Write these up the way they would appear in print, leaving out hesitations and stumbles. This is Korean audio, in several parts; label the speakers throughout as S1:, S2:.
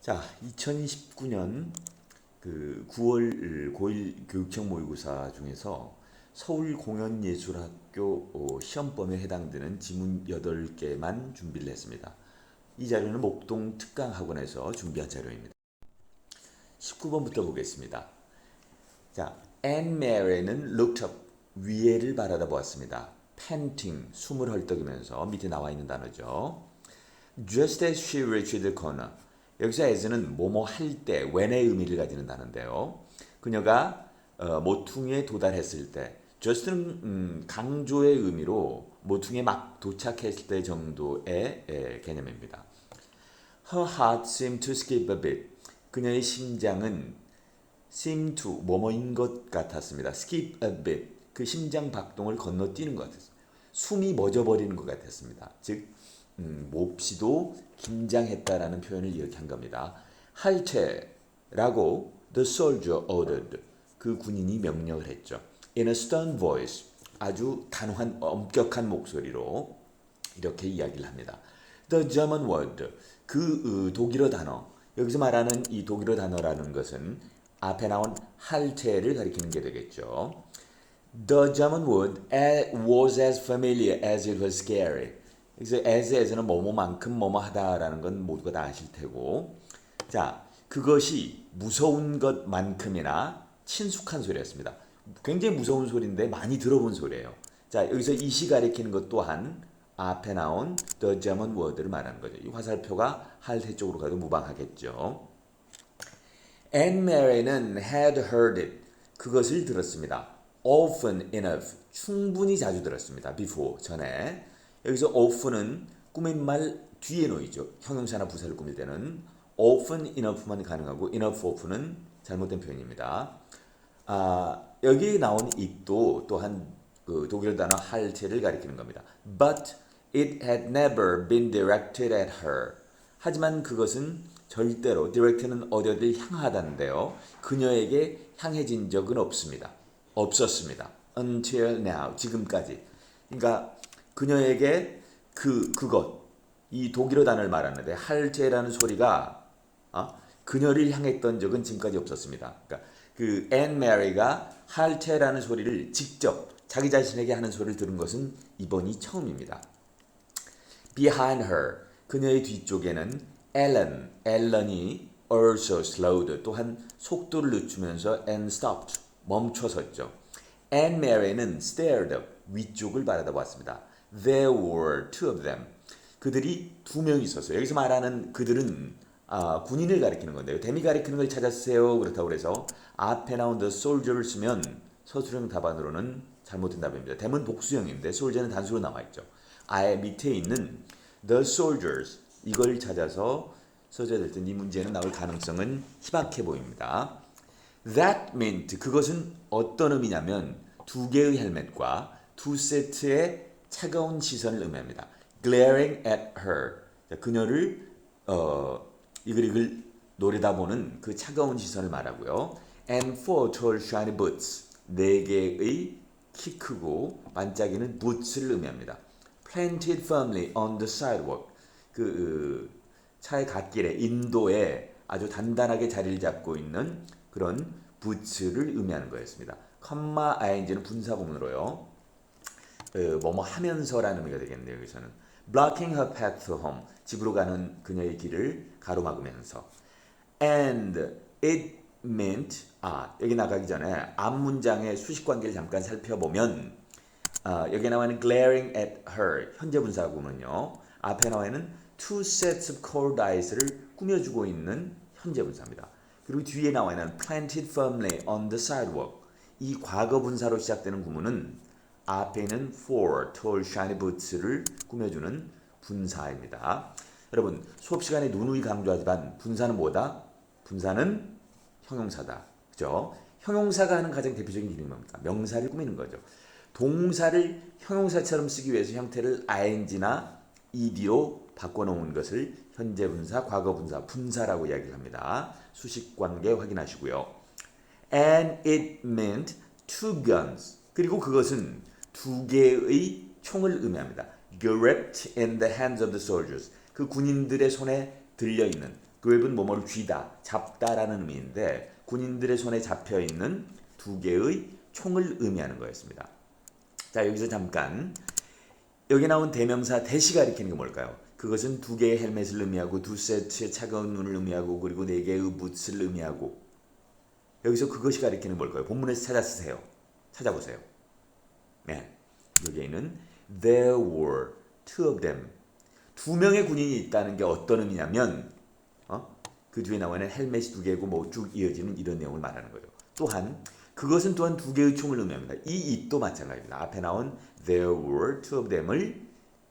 S1: 자, 2019년 그 9월 고1 교육청 모의고사 중에서 서울공연예술학교 시험범위에 해당되는 지문 8개만 준비를 했습니다. 이 자료는 목동 특강학원에서 준비한 자료입니다. 19번부터 보겠습니다. 자, Anne Mary는 looked up, 위에를 바라다 보았습니다. panting, 숨을 헐떡이면서 밑에 나와 있는 단어죠. Just as she reached the corner. 여기서 as는 뭐뭐 할 때, when의 의미를 가지는 단어인데요. 그녀가 모퉁이에 도달했을 때, just는 강조의 의미로 모퉁이에 막 도착했을 때 정도의 개념입니다. Her heart seemed to skip a bit. 그녀의 심장은 seem to 뭐뭐인 것 같았습니다. skip a bit. 그 심장 박동을 건너뛰는 것 같았습니다. 숨이 멎어버리는 것 같았습니다. 즉 몹시도 긴장했다라는 표현을 이렇게 한 겁니다. 할퇴라고 the soldier ordered. 그 군인이 명령을 했죠. In a stern voice. 아주 단호한 엄격한 목소리로 이렇게 이야기를 합니다. The German word. 그 독일어 단어. 여기서 말하는 이 독일어 단어라는 것은 앞에 나온 할퇴를 가리키는 게 되겠죠. The German word was as familiar as it was scary. 그래서 as는 뭐뭐만큼 뭐뭐하다라는 건 모두가 다 아실 테고, 자, 그것이 무서운 것만큼이나 친숙한 소리였습니다. 굉장히 무서운 소리인데 많이 들어본 소리예요. 자, 여기서 이시 가리키는 것 또한 앞에 나온 the German word를 말하는 거죠. 이 화살표가 할태 쪽으로 가도 무방하겠죠. Anne Mary는 had heard it. 그것을 들었습니다. Often enough. 충분히 자주 들었습니다. Before. 전에. 여기서 often은 꾸민 말 뒤에 놓이죠. 형용사나 부사를 꾸밀 때는 often enough만 가능하고 enough of는 잘못된 표현입니다. 여기 나온 it도 또한 그 독일 단어 할체를 가리키는 겁니다. But it had never been directed at her. 하지만 그것은 절대로 direct는 어디를 향하다는데요. 그녀에게 향해진 적은 없었습니다. Until now. 지금까지. 그러니까 그녀에게 그것 이 독일어 단어를 말하는데 할제라는 소리가 그녀를 향했던 적은 지금까지 없었습니다. 그러니까 그 앤 메리가 할제라는 소리를 직접 자기 자신에게 하는 소리를 들은 것은 이번이 처음입니다. Behind her 그녀의 뒤쪽에는 앨런이 also slowed 또한 속도를 늦추면서 and stopped 멈춰섰죠. Anne Mary는 stared up 위쪽을 바라다 보았습니다. There were two of them. 그들이 두 명이 있었어요. 여기서 말하는 그들은 군인을 가리키는 건데요. 대미 가리키는 걸 찾았어요. 그렇다고 해서 앞에 나온 the soldier를 쓰면 서술형 답안으로는 잘못된 답입니다. 대문 복수형인데 soldier는 단수로 나와 있죠. 아예 밑에 있는 the soldiers 이걸 찾아서 써줘야 될 텐데 이 문제는 나올 가능성은 희박해 보입니다. That meant 그것은 어떤 의미냐면 두 개의 헬멧과 두 세트의 차가운 시선을 의미합니다. Glaring at her. 그녀를 이글 노려다보는 그 차가운 시선을 말하고요. And four tall shiny boots. 네 개의 키 크고 반짝이는 boots를 의미합니다. Planted firmly on the sidewalk. 차의 갓길에 인도에 아주 단단하게 자리를 잡고 있는 그런 부츠를 의미하는 거였습니다. 컴마 ing는 분사구문으로요. 뭐뭐 하면서라는 의미가 되겠네요. 여기서는 blocking her path to home 집으로 가는 그녀의 길을 가로막으면서 and it meant 여기 나가기 전에 앞 문장의 수식 관계를 잠깐 살펴보면 여기 나와 있는 glaring at her 현재 분사구문요. 앞에 나와 있는 two sets of cold eyes를 꾸며주고 있는 현재 분사입니다. 그리고 뒤에 나와 있는 planted firmly on the sidewalk 이 과거 분사로 시작되는 구문은 앞에 있는 four tall shiny boots를 꾸며주는 분사입니다. 여러분 수업 시간에 누누이 강조하지만 분사는 뭐다? 분사는 형용사다. 그죠? 형용사가 하는 가장 대표적인 기능이 뭡니까? 명사를 꾸미는 거죠. 동사를 형용사처럼 쓰기 위해서 형태를 ing나 ed로 바꿔놓은 것을 현재 분사, 과거 분사, 분사라고 이야기를 합니다. 수식 관계 확인하시고요. And it meant two guns. 그리고 그것은 두 개의 총을 의미합니다. Gripped in the hands of the soldiers. 그 군인들의 손에 들려있는 grab은 뭐뭐를 쥐다, 잡다라는 의미인데 군인들의 손에 잡혀 있는 두 개의 총을 의미하는 거였습니다. 자, 여기서 잠깐 여기 나온 대명사 대시가 가리키는 게 뭘까요? 그것은 두 개의 헬멧을 의미하고 두 세트의 차가운 눈을 의미하고 그리고 네 개의 붓을 의미하고 여기서 그것이 가리키는 뭘까요? 본문에서 찾아쓰세요. 찾아보세요. 네, 여기에는 there were two of them. 두 명의 군인이 있다는 게 어떤 의미냐면 그 뒤에 나오는 헬멧이 두 개고 뭐 쭉 이어지는 이런 내용을 말하는 거예요. 또한 그것은 또한 두 개의 총을 의미합니다. 이 it도 마찬가지입니다. 앞에 나온 there were two of them을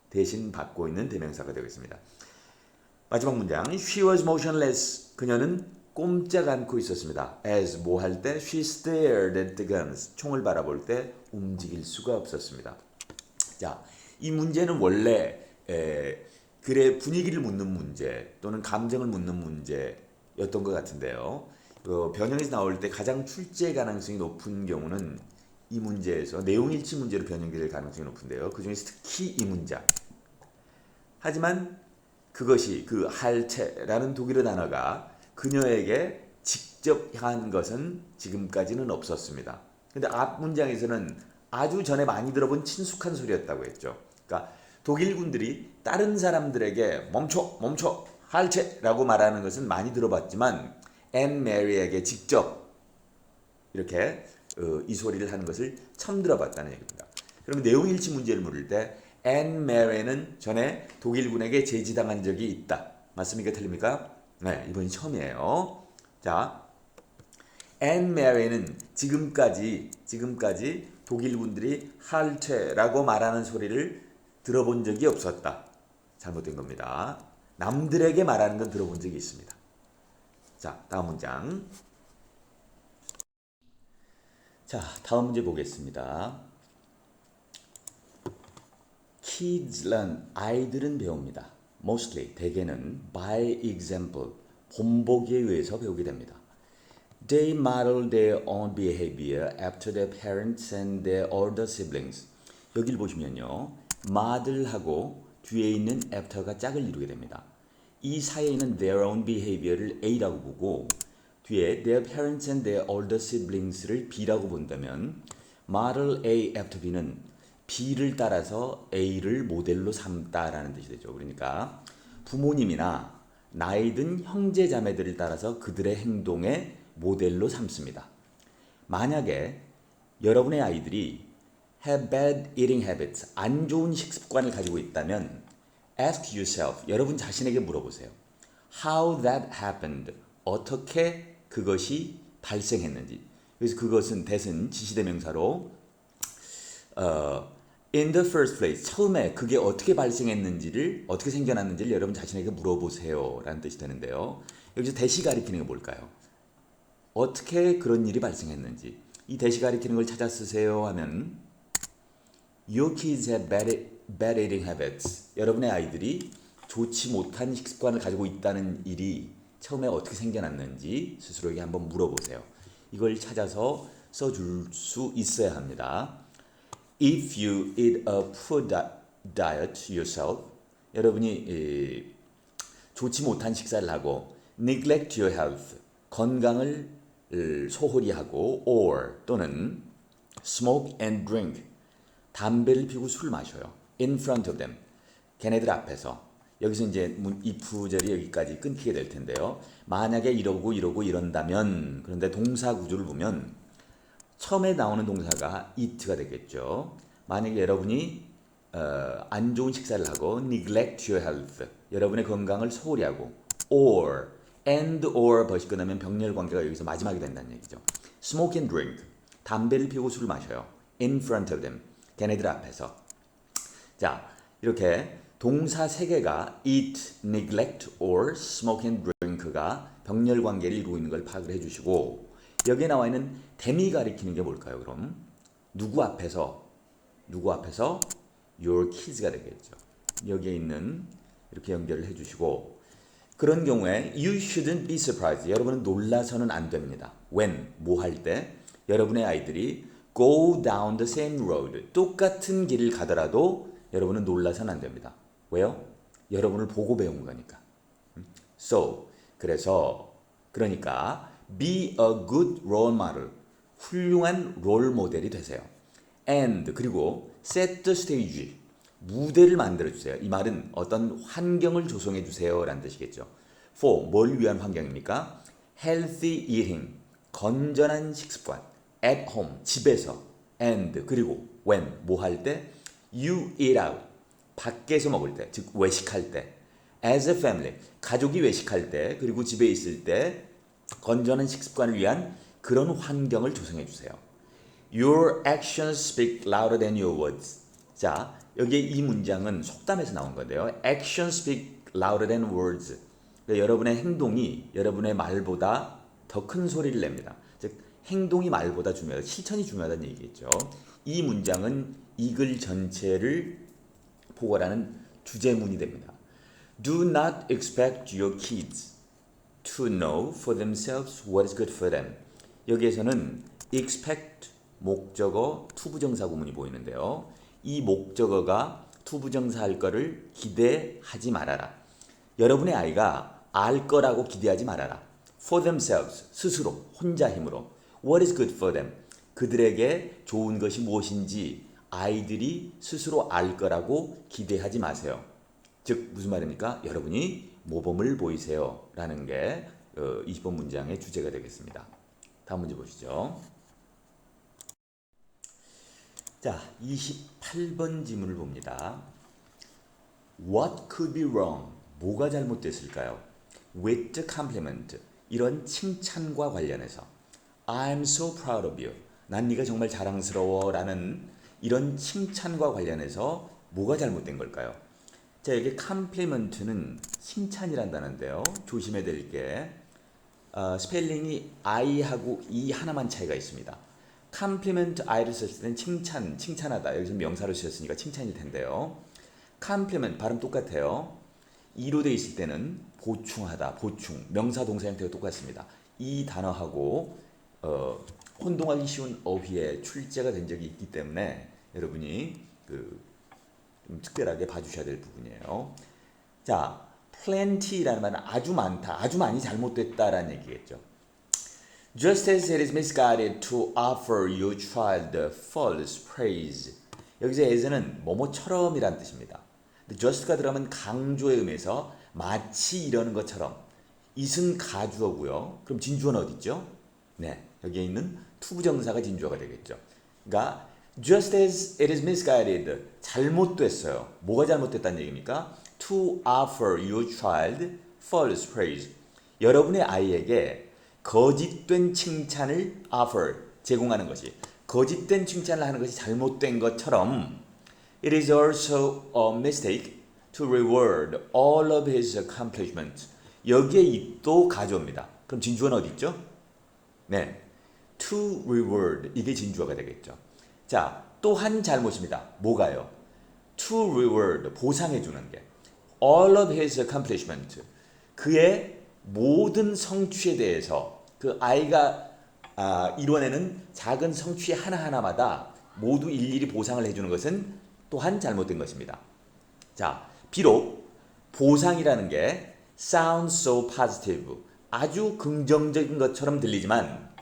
S1: 대신 받고 있는 대명사가 되겠습니다. 마지막 문장. She was motionless. 그녀는 꼼짝 않고 있었습니다. As 뭐 할 때 she stared at the guns. 총을 바라볼 때 움직일 수가 없었습니다. 자, 이 문제는 원래 글의 분위기를 묻는 문제 또는 감정을 묻는 문제였던 것 같은데요. 변형에서 나올 때 가장 출제 가능성이 높은 경우는 이 문제에서 내용일치 문제로 변형될 가능성이 높은데요. 그 중에서 특히 이 문장. 하지만 그것이 그 할체라는 독일어 단어가 그녀에게 직접 향한 것은 지금까지는 없었습니다. 근데 앞 문장에서는 아주 전에 많이 들어본 친숙한 소리였다고 했죠. 그러니까 독일 군들이 다른 사람들에게 멈춰 할체라고 말하는 것은 많이 들어봤지만 앤 메리에게 직접 이렇게 이 소리를 하는 것을 처음 들어봤다는 얘기입니다. 그러면 내용일치 문제를 물을 때 앤 메리는 전에 독일군에게 제지당한 적이 있다. 맞습니까? 틀립니까? 네, 이번이 처음이에요. 자, 앤 메리는 지금까지 독일군들이 할체라고 말하는 소리를 들어본 적이 없었다. 잘못된 겁니다. 남들에게 말하는 건 들어본 적이 있습니다. 자, 다음 문장. 자, 다음 문제 보겠습니다. Kids learn. 아이들은 배웁니다. Mostly, 대개는 by example, 본보기에 의해서 배우게 됩니다. They model their own behavior after their parents and their older siblings. 여기를 보시면요. model하고 뒤에 있는 after가 짝을 이루게 됩니다. 이 사이에 있는 their own behavior를 A라고 보고 뒤에 their parents and their older siblings를 B라고 본다면 model A after B는 B를 따라서 A를 모델로 삼다라는 뜻이 되죠. 그러니까 부모님이나 나이 든 형제 자매들을 따라서 그들의 행동에 모델로 삼습니다. 만약에 여러분의 아이들이 have bad eating habits, 안 좋은 식습관을 가지고 있다면 ask yourself, 여러분 자신에게 물어보세요. How that happened, 어떻게 그것이 발생했는지. 그래서 그것은 that은 지시대명사로 in the first place, 처음에 그게 어떻게 발생했는지를, 어떻게 생겨났는지를 여러분 자신에게 물어보세요 라는 뜻이 되는데요. 여기서 that이 가리키는 게 뭘까요? 어떻게 그런 일이 발생했는지. 이 that이 가리키는 걸 찾아 쓰세요 하면 Your kids have bad eating habits. 여러분의 아이들이 좋지 못한 식습관을 가지고 있다는 일이 처음에 어떻게 생겨났는지 스스로에게 한번 물어보세요. 이걸 찾아서 써줄 수 있어야 합니다. If you eat a poor diet yourself, 여러분이 좋지 못한 식사를 하고 neglect your health, 건강을 소홀히 하고 or 또는 smoke and drink, 담배를 피우고 술을 마셔요. In front of them, 걔네들 앞에서. 여기서 이제 if절이 여기까지 끊기게 될 텐데요. 만약에 이런다면, 그런데 동사 구조를 보면 처음에 나오는 동사가 eat가 되겠죠. 만약에 여러분이 안 좋은 식사를 하고 neglect your health, 여러분의 건강을 소홀히 하고 or and or 벗이 끝나면 병렬 관계가 여기서 마지막이 된다는 얘기죠. smoke and drink, 담배를 피우고 술을 마셔요. in front of them, 걔네들 앞에서. 자, 이렇게 동사 3개가 eat, neglect, or smoke and drink가 병렬 관계를 이루고 있는 걸 파악을 해주시고 여기에 나와 있는 them이 가리키는 게 뭘까요? 그럼 누구 앞에서 your kids가 되겠죠. 여기에 있는 이렇게 연결을 해주시고 그런 경우에 you shouldn't be surprised. 여러분은 놀라서는 안 됩니다. when, 뭐 할 때 여러분의 아이들이 go down the same road, 똑같은 길을 가더라도 여러분은 놀라서는 안 됩니다. 왜요? 여러분을 보고 배운 거니까. So, 그래서 그러니까 be a good role model. 훌륭한 롤 모델이 되세요. And 그리고 set the stage. 무대를 만들어 주세요. 이 말은 어떤 환경을 조성해 주세요라는 뜻이겠죠. For 뭘 위한 환경입니까? Healthy eating. 건전한 식습관. At home. 집에서. And 그리고 when 뭐 할 때? You eat out. 밖에서 먹을 때, 즉 외식할 때. As a family. 가족이 외식할 때, 그리고 집에 있을 때 건전한 식습관을 위한 그런 환경을 조성해 주세요. Your actions speak louder than your words. 자, 여기에 이 문장은 속담에서 나온 건데요. Actions speak louder than words. 그러니까 여러분의 행동이 여러분의 말보다 더 큰 소리를 냅니다. 즉 행동이 말보다 중요하다. 실천이 중요하다는 얘기겠죠. 이 문장은 이 글 전체를 포괄하는 주제문이 됩니다. Do not expect your kids to know for themselves what is good for them. 여기에서는 expect 목적어 투부정사 구문이 보이는데요. 이 목적어가 투부정사 할 거를 기대하지 말아라. 여러분의 아이가 알 거라고 기대하지 말아라. For themselves, 스스로, 혼자 힘으로. What is good for them? 그들에게 좋은 것이 무엇인지 아이들이 스스로 알 거라고 기대하지 마세요. 즉 무슨 말입니까? 여러분이 모범을 보이세요 라는 게 20번 문장의 주제가 되겠습니다. 다음 문제 보시죠. 자, 28번 지문을 봅니다. What could be wrong? 뭐가 잘못됐을까요? With the compliment. 이런 칭찬과 관련해서 I'm so proud of you. 난 네가 정말 자랑스러워 라는 이런 칭찬과 관련해서 뭐가 잘못된 걸까요? 자, 여기 compliment는 칭찬이란 단어인데요. 조심해야 될 게 스펠링이 I하고 E 하나만 차이가 있습니다. compliment I를 썼을 때는 칭찬하다. 여기서 명사로 쓰였으니까 칭찬일 텐데요. compliment 발음 똑같아요. E로 되어 있을 때는 보충하다, 보충, 명사 동사 형태가 똑같습니다. 이 단어하고 혼동하기 쉬운 어휘에 출제가 된 적이 있기 때문에 여러분이 좀 특별하게 봐주셔야 될 부분이에요. 자, plenty라는 말은 아주 많다, 아주 많이 잘못됐다라는 얘기겠죠. Just as it is misguided to offer your child false praise. 여기서 as는 뭐뭐처럼이란 뜻입니다. just가 들어가면 강조의 의미에서 마치 이러는 것처럼. it은 가주어고요. 그럼 진주어는 어디 있죠? 네, 여기에 있는 투부정사가 진주어가 되겠죠. 그러니까 just as it is misguided. 잘못됐어요. 뭐가 잘못됐다는 얘기입니까? To offer your child false praise. 여러분의 아이에게 거짓된 칭찬을 offer, 제공하는 것이, 거짓된 칭찬을 하는 것이 잘못된 것처럼 It is also a mistake to reward all of his accomplishments. 여기에 it도 가져옵니다. 그럼 진주어는 어디 있죠? 네, to reward, 이게 진주어가 되겠죠. 자, 또 한 잘못입니다. 뭐가요? To reward, 보상해주는 게. All of his accomplishment, 그의 모든 성취에 대해서 그 아이가 이뤄내는 작은 성취 하나하나마다 모두 일일이 보상을 해주는 것은 또한 잘못된 것입니다. 자, 비록 보상이라는 게 sounds so positive, 아주 긍정적인 것처럼 들리지만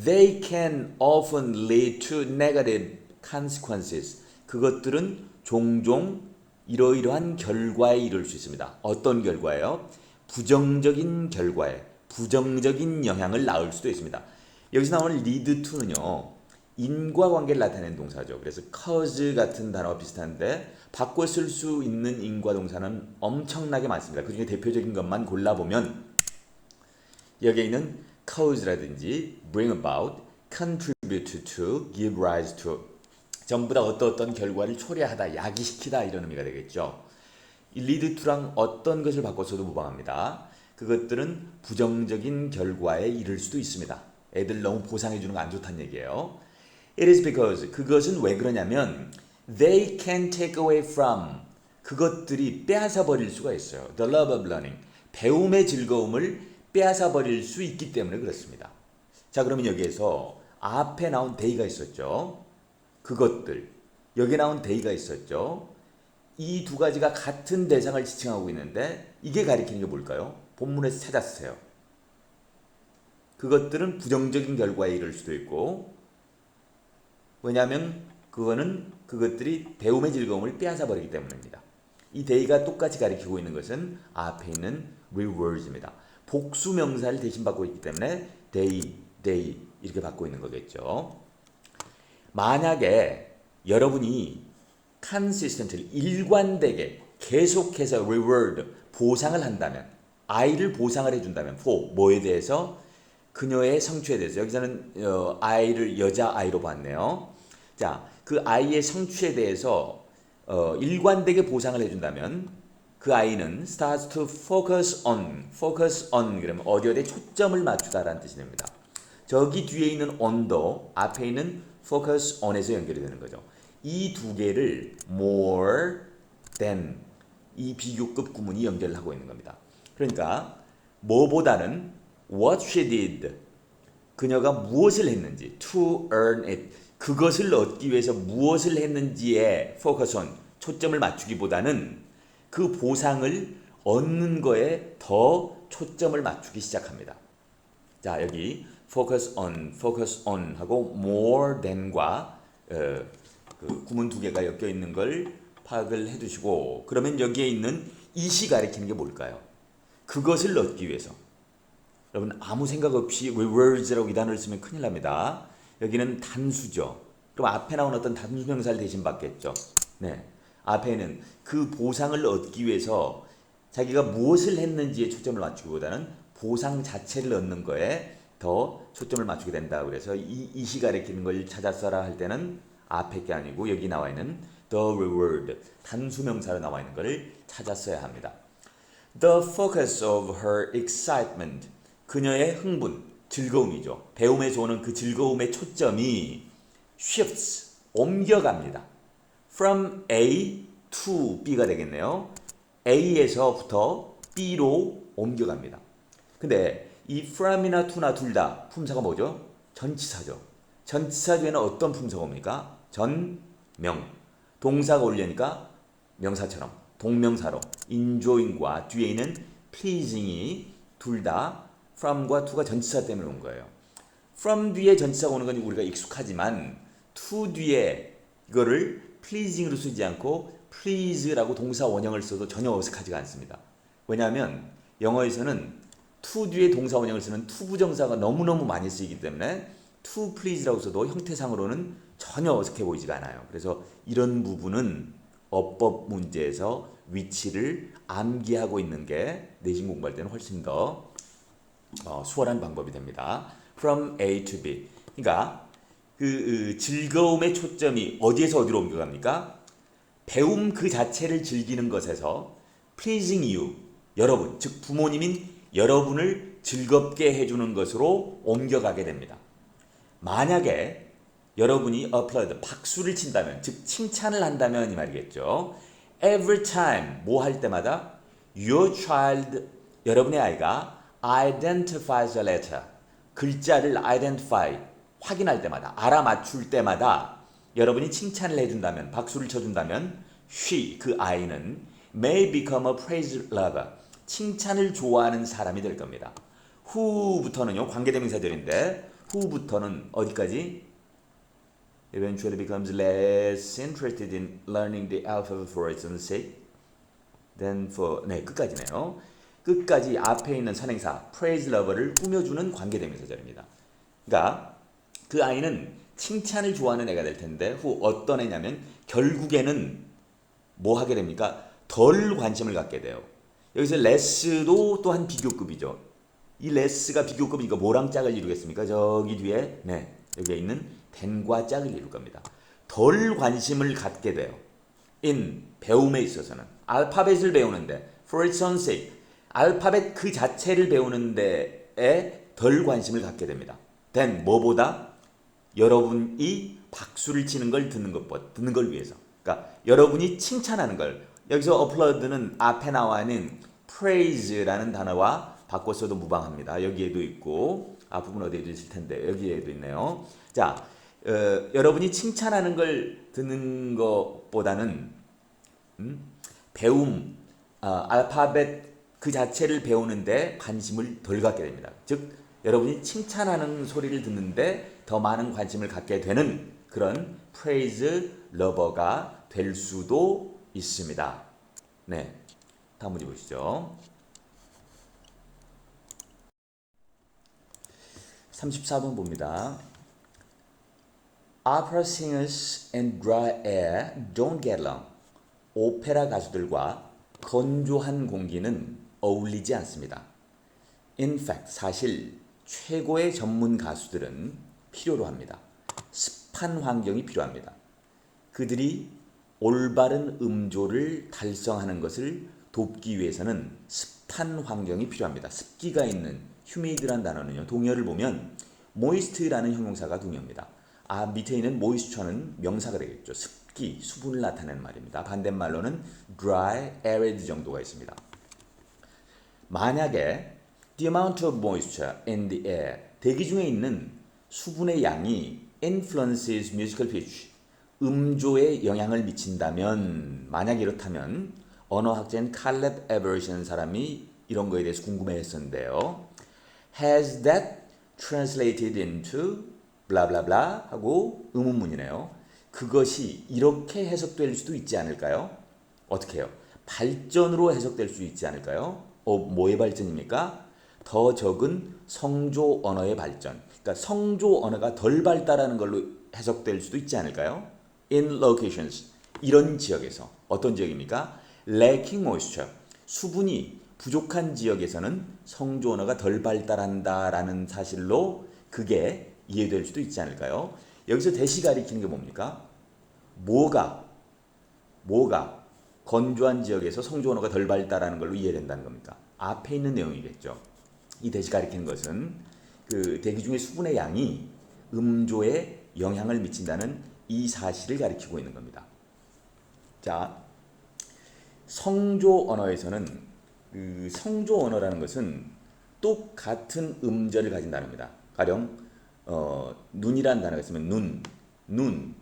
S1: they can often lead to negative consequences. 그것들은 종종 이러이러한 결과에 이를 수 있습니다. 어떤 결과예요? 부정적인 결과에, 부정적인 영향을 낳을 수도 있습니다. 여기서 나오는 lead to는요, 인과관계를 나타내는 동사죠. 그래서 cause 같은 단어와 비슷한데 바꿔 쓸 수 있는 인과동사는 엄청나게 많습니다. 그 중에 대표적인 것만 골라보면 여기에 있는 cause라든지 bring about, contribute to, give rise to, 전부 다 어떤 결과를 초래하다, 야기시키다 이런 의미가 되겠죠. 이 lead to랑 어떤 것을 바꿔서도 무방합니다. 그것들은 부정적인 결과에 이를 수도 있습니다. 애들 너무 보상해 주는 거 안 좋다는 얘기예요. It is because, 그것은 왜 그러냐면 they can take away from, 그것들이 빼앗아 버릴 수가 있어요. The love of learning, 배움의 즐거움을 빼앗아 버릴 수 있기 때문에 그렇습니다. 자, 그러면 여기에서 앞에 나온 they가 있었죠. 그것들, 여기 나온 they가 있었죠. 이 두 가지가 같은 대상을 지칭하고 있는데 이게 가리키는 게 뭘까요? 본문에서 찾았어요. 그것들은 부정적인 결과에 이를 수도 있고, 왜냐하면 그것들이 배움의 즐거움을 빼앗아 버리기 때문입니다. 이 they가 똑같이 가리키고 있는 것은 앞에 있는 rewards입니다. 복수 명사를 대신 받고 있기 때문에 they 이렇게 받고 있는 거겠죠. 만약에 여러분이 consistently 일관되게 계속해서 reward 보상을 한다면, 아이를 보상을 해준다면 for 뭐에 대해서? 그녀의 성취에 대해서. 여기서는 아이를 여자아이로 봤네요. 자, 그 아이의 성취에 대해서 일관되게 보상을 해준다면 그 아이는 starts to focus on 그러면 어디에 초점을 맞추다라는 뜻이 됩니다. 저기 뒤에 있는 on도 앞에 있는 focus on에서 연결이 되는 거죠. 이 두 개를 more than 이 비교급 구문이 연결하고 있는 겁니다. 그러니까 뭐보다는 what she did 그녀가 무엇을 했는지 to earn it 그것을 얻기 위해서 무엇을 했는지에 focus on 초점을 맞추기보다는 그 보상을 얻는 거에 더 초점을 맞추기 시작합니다. 자, 여기 focus on 하고 more than과 그 구문 두 개가 엮여 있는 걸 파악을 해두시고, 그러면 여기에 있는 it이 가리키는 게 뭘까요? 그것을 얻기 위해서. 여러분 아무 생각 없이 rewards라고 이 단어를 쓰면 큰일 납니다. 여기는 단수죠. 그럼 앞에 나온 어떤 단수명사를 대신 받겠죠. 네, 앞에는 그 보상을 얻기 위해서 자기가 무엇을 했는지에 초점을 맞추기보다는 보상 자체를 얻는 거에 더 초점을 맞추게 된다. 그래서 이시 가리키는 걸 찾았어라 할 때는 앞에 게 아니고 여기 나와 있는 the reward 단수명사로 나와 있는 걸 찾았어야 합니다. The focus of her excitement 그녀의 흥분, 즐거움이죠. 배움에서 오는 그 즐거움의 초점이 shifts 옮겨갑니다. From A to B가 되겠네요. A에서부터 B로 옮겨갑니다. 근데 이 from이나 to나 둘 다 품사가 뭐죠? 전치사죠. 전치사 뒤에는 어떤 품사가 옵니까? 전명. 동사가 올려니까 명사처럼 동명사로 enjoying과 뒤에 있는 pleasing이 둘 다 from과 to가 전치사 때문에 온 거예요. from 뒤에 전치사가 오는 건 우리가 익숙하지만 to 뒤에 이거를 pleasing으로 쓰지 않고 please라고 동사 원형을 써도 전혀 어색하지가 않습니다. 왜냐하면 영어에서는 to 뒤에 동사 원형을 쓰는 to 부정사가 너무너무 많이 쓰이기 때문에 to please라고 써도 형태상으로는 전혀 어색해 보이지가 않아요. 그래서 이런 부분은 어법 문제에서 위치를 암기하고 있는 게 내신 공부할 때는 훨씬 더 수월한 방법이 됩니다. From A to B. 그러니까 그 즐거움의 초점이 어디에서 어디로 옮겨갑니까? 배움 그 자체를 즐기는 것에서 pleasing you, 여러분, 즉 부모님인 여러분을 즐겁게 해주는 것으로 옮겨가게 됩니다. 만약에 여러분이 applaud, 박수를 친다면, 즉 칭찬을 한다면 이 말이겠죠. Every time, 뭐 할 때마다 your child, 여러분의 아이가 identifies a letter, 글자를 identify, 확인할 때마다, 알아맞출 때마다 여러분이 칭찬을 해준다면, 박수를 쳐준다면 she, 그 아이는 may become a praise lover, 칭찬을 좋아하는 사람이 될 겁니다. who부터는요, 관계대명사절인데 who부터는 어디까지? Eventually becomes less interested in learning the alphabet for its own sake than for, 네, 끝까지네요. 끝까지 앞에 있는 선행사 praise lover를 꾸며주는 관계대명사절입니다. 그러니까 그 아이는 칭찬을 좋아하는 애가 될 텐데 어떤 애냐면 결국에는 뭐 하게 됩니까? 덜 관심을 갖게 돼요. 여기서 less도 또한 비교급이죠. 이 less가 비교급이니까 뭐랑 짝을 이루겠습니까? 저기 뒤에 네, 여기에 있는 than과 짝을 이룰 겁니다. 덜 관심을 갖게 돼요. in 배움에 있어서는 알파벳을 배우는데 for its own sake 알파벳 그 자체를 배우는 데에 덜 관심을 갖게 됩니다. then 뭐보다 여러분이 박수를 치는 걸 듣는 걸 위해서. 그러니까 여러분이 칭찬하는 걸 여기서 applaud는 앞에 나와 있는 praise라는 단어와 바꿔 써도 무방합니다. 여기에도 있고 앞부분 어디에도 있을 텐데 여기에도 있네요. 자, 여러분이 칭찬하는 걸 듣는 것보다는 배움, 알파벳 그 자체를 배우는데 관심을 덜 갖게 됩니다. 즉 여러분이 칭찬하는 소리를 듣는데 더 많은 관심을 갖게 되는 그런 praise lover가 될 수도 있습니다. 네, 다음 문제 보시죠. 34번 봅니다. Opera singers and dry air don't get along. 오페라 가수들과 건조한 공기는 어울리지 않습니다. In fact, 사실 최고의 전문 가수들은 필요로 합니다. 습한 환경이 필요합니다. 그들이 올바른 음조를 달성하는 것을 돕기 위해서는 습한 환경이 필요합니다. 습기가 있는 humid란 단어는요. 동의어를 보면 moist라는 형용사가 동의어입니다. 밑에 있는 moisture는 명사가 되겠죠. 습기, 수분을 나타내는 말입니다. 반대말로는 dry, arid 정도가 있습니다. 만약에 the amount of moisture in the air, 대기 중에 있는 수분의 양이 influences musical pitch, 음조에 영향을 미친다면, 만약 이렇다면 언어학자인 칼렙 에버리시라는 사람이 이런 거에 대해서 궁금해했었는데요. Has that translated into blah blah blah 하고 의문문이네요. 그것이 이렇게 해석될 수도 있지 않을까요? 어떻게 해요? 발전으로 해석될 수 있지 않을까요? 뭐의 발전입니까? 더 적은 성조 언어의 발전. 그러니까 성조 언어가 덜 발달하는 걸로 해석될 수도 있지 않을까요? In locations, 이런 지역에서. 어떤 지역입니까? Lacking moisture, 수분이 부족한 지역에서는 성조 언어가 덜 발달한다라는 사실로 그게 이해될 수도 있지 않을까요? 여기서 대시 가리키는 게 뭡니까? 뭐가 건조한 지역에서 성조 언어가 덜 발달하는 걸로 이해된다는 겁니까? 앞에 있는 내용이겠죠. 이 대시 가리키는 것은 그 대기 중에 수분의 양이 음조에 영향을 미친다는 이 사실을 가리키고 있는 겁니다. 자, 성조 언어에서는 그 성조 언어라는 것은 똑같은 음절을 가진 단어입니다. 가령 눈이라는 단어가 있으면 눈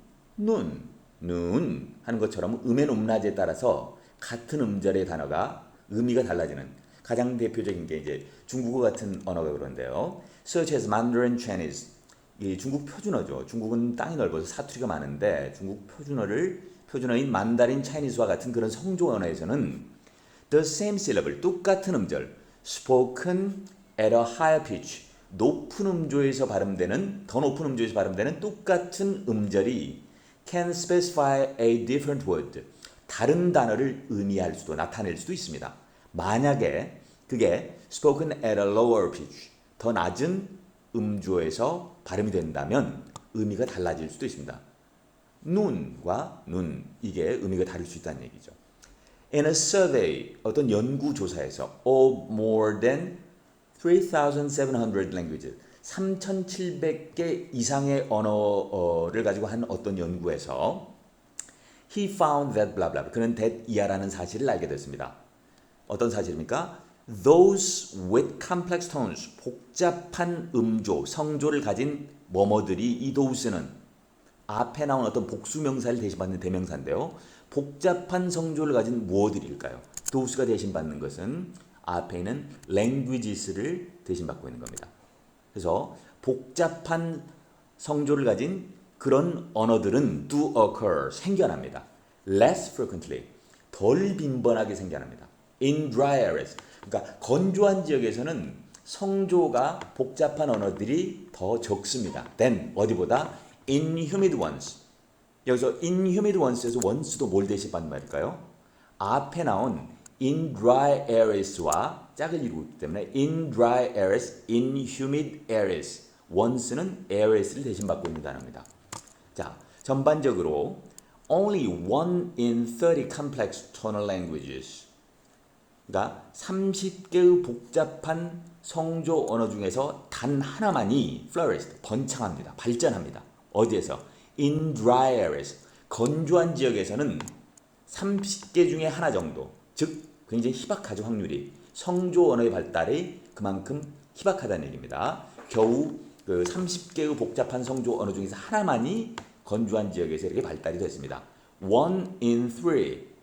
S1: 하는 것처럼 음의 높낮이에 따라서 같은 음절의 단어가 의미가 달라지는 가장 대표적인 게 이제 중국어 같은 언어가 그런데요. Such as Mandarin Chinese, 이 중국 표준어죠. 중국은 땅이 넓어서 사투리가 많은데 중국 표준어인 만다린 차이니스와 같은 그런 성조 언어에서는 the same syllable, 똑같은 음절, spoken at a higher pitch, 높은 음조에서 발음되는, 더 높은 음조에서 발음되는 똑같은 음절이 can specify a different word, 다른 단어를 의미할 수도, 나타낼 수도 있습니다. 만약에 그게 spoken at a lower pitch, 더 낮은 음조에서 발음이 된다면 의미가 달라질 수도 있습니다. 눈과 눈, 이게 의미가 다를 수 있다는 얘기죠. In a survey, 어떤 연구조사에서 of more than 3,700 languages, 3,700개 이상의 언어를 가지고 한 어떤 연구에서 he found that blah blah, 그는 that 이하라는 사실을 알게 됐습니다. 어떤 사실입니까? Those with complex tones, 복잡한 음조, 성조를 가진 뭐뭐들이, 이 those는 앞에 나온 어떤 복수명사를 대신받는 대명사인데요. 복잡한 성조를 가진 무엇들일까요? those가 대신받는 것은 앞에 있는 languages를 대신받고 있는 겁니다. 그래서 복잡한 성조를 가진 그런 언어들은 do occur, 생겨납니다. less frequently, 덜 빈번하게 생겨납니다. in dry areas, 그러니까 건조한 지역에서는 성조가 복잡한 언어들이 더 적습니다. then 어디보다 in humid ones. 여기서 in humid ones에서 once도 뭘 대신받는 말일까요? 앞에 나온 in dry areas와 짝을 이루고 있기 때문에 in dry areas, in humid areas, once는 areas를 대신받고 있는 단어입니다. 자, 전반적으로 only 1 in 30 complex tonal languages, 그러니까 30개의 복잡한 성조 언어 중에서 단 하나만이 flourished, 번창합니다. 발전합니다. 어디에서? In dry areas, 건조한 지역에서는 30개 중에 하나 정도, 즉 굉장히 희박하죠, 확률이. 성조 언어의 발달이 그만큼 희박하다는 얘기입니다. 겨우 그 30개의 복잡한 성조 언어 중에서 하나만이 건조한 지역에서 이렇게 발달이 됐습니다. 1 in 3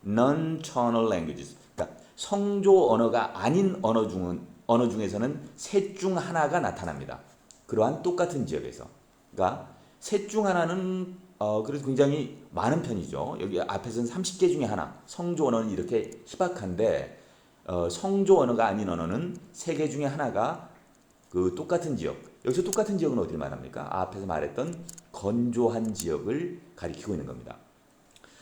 S1: non-tonal languages, 그러니까 성조 언어가 아닌 언어 중에서는 셋 중 하나가 나타납니다. 그러한 똑같은 지역에서. 그러니까 셋 중 하나는 그래서 굉장히 많은 편이죠. 여기 앞에서는 30개 중에 하나. 성조 언어는 이렇게 희박한데 성조 언어가 아닌 언어는 3개 중에 하나가 그 똑같은 지역. 여기서 똑같은 지역은 어디를 말합니까? 앞에서 말했던 건조한 지역을 가리키고 있는 겁니다.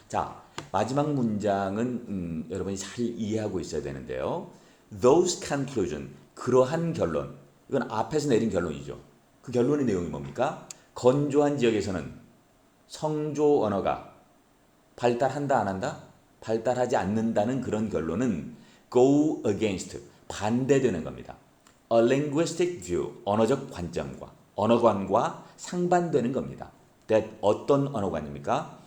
S1: 자, 마지막 문장은 여러분이 잘 이해하고 있어야 되는데요. Those conclusion, 그러한 결론. 이건 앞에서 내린 결론이죠. 그 결론의 내용이 뭡니까? 건조한 지역에서는 성조 언어가 발달한다 안 한다? 발달하지 않는다는 그런 결론은 go against, 반대되는 겁니다. A linguistic view, 언어적 관점과 언어관과 상반되는 겁니다. That 어떤 언어관입니까?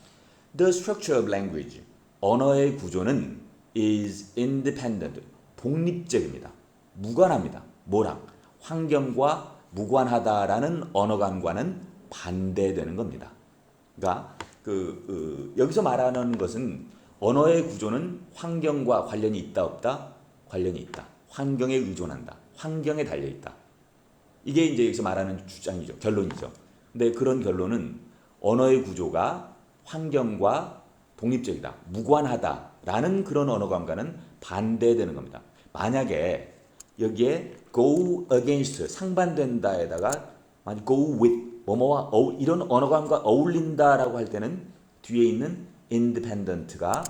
S1: The structure of language, 언어의 구조는 is independent, 독립적입니다. 무관합니다. 뭐랑? 환경과 무관하다라는 언어관과는 반대되는 겁니다. 그러니까 여기서 말하는 것은 언어의 구조는 환경과 관련이 있다 없다? 관련이 있다. 환경에 의존한다. 환경에 달려 있다. 이게 이제 여기서 말하는 주장이죠. 결론이죠. 근데 그런 결론은 언어의 구조가 환경과 독립적이다. 무관하다라는 그런 언어관과는 반대되는 겁니다. 만약에 여기에 go against, 상반된다에다가 go with, 뭐뭐와 이런 언어관과 어울린다라고 할 때는 뒤에 있는 independent가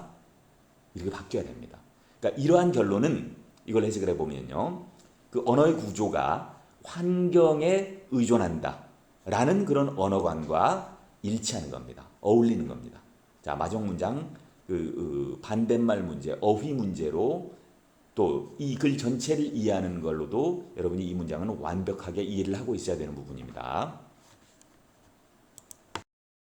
S1: 이렇게 바뀌어야 됩니다. 그러니까 이러한 결론은 이걸 해석을 해보면요. 그 언어의 구조가 환경에 의존한다 라는 그런 언어관과 일치하는 겁니다. 어울리는 겁니다. 자, 마지막 문장 반대말 문제, 어휘 문제로 또 이 글 전체를 이해하는 걸로도 여러분이 이 문장은 완벽하게 이해를 하고 있어야 되는 부분입니다.